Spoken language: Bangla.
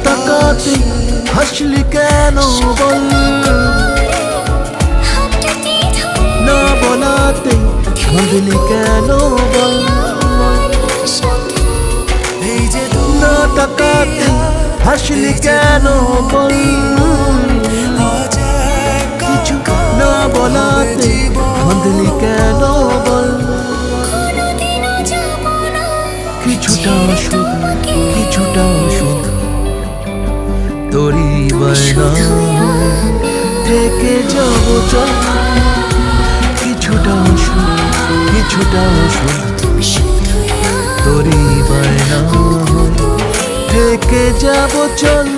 তাকাতে হাসলি কেন বল, না বলাতে কাঁদলি কেন বল, না তাকাতে হাসলি কেন বল, কিছু না বলাতে কাঁদলি কেন বল। কিছুটা সুখ কিছুটা সুখ তোরই বায়না থেকে যাব চল, কিছুটা সুখ কিছুটা সুখ তোরই বায়না থেকে যাব চল।